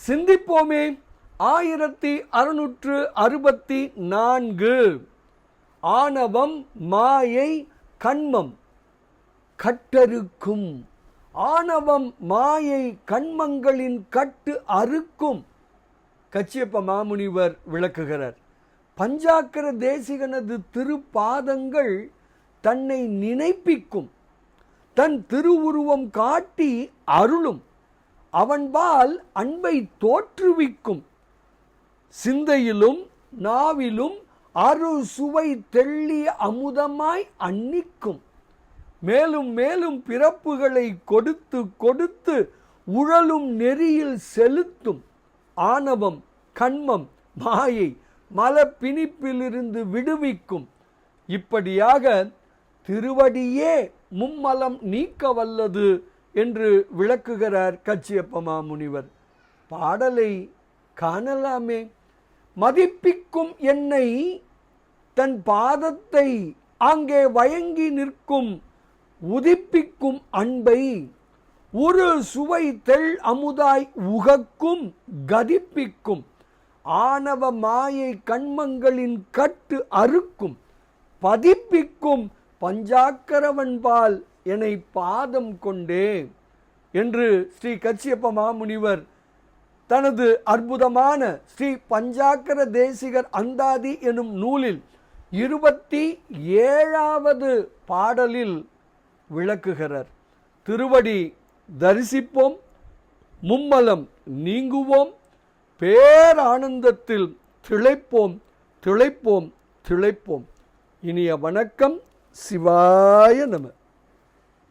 சிந்திப்போமே. 1664 ஆணவம் மாயை கண்மம் கட்டறுக்கும். ஆணவம் மாயை கண்மங்களின் கட்டு அறுக்கும். கச்சியப்ப மாமுனிவர் விளக்குகிறார். பஞ்சாக்கர தேசிகனது திருப்பாதங்கள் தன்னை நினைப்பிக்கும், தன் திருவுருவம் காட்டி அருளும், அவன்பால் அன்பை தோற்றுவிக்கும். சிந்தையிலும் நாவிலும் அரு சுவை தெள்ளிய அமுதமாய் அன்னிக்கும். மேலும் மேலும் பிறப்புகளை கொடுத்து கொடுத்து உழலும் நெறியில் செலுத்தும். ஆணவம் கண்மம் மாயை மலப்பிணிப்பிலிருந்து விடுவிக்கும். இப்படியாக திருவடியே மும்மலம் நீக்க வல்லது என்று விளக்குகிறார் கச்சியப்ப மாமுனிவர். பாடலை காணலாமே. மதிப்பிக்கும் என்னை தன் பாதத்தை அங்கே வயங்கி நிற்கும் உதிப்பிக்கும் அன்பை ஒரு சுவை தெள் அமுதாய் உகக்கும் கதிப்பிக்கும். ஆணவ மாயை கண்மங்களின் கட்டு அறுக்கும் பதிப்பிக்கும் பஞ்சாக்கரவன்பால் என்னை பாதம் கொண்டே என்று ஸ்ரீ கச்சியப்ப மாமுனிவர் தனது அற்புதமான ஸ்ரீ பஞ்சாக்கர தேசிகர் அந்தாதி எனும் நூலில் 27வது பாடலில் விளக்குகிறார். திருவடி தரிசிப்போம், மும்மலம் நீங்குவோம், பேரானந்தத்தில் திளைப்போம் திளைப்போம் திளைப்போம். இனிய வணக்கம். சிவாய நம.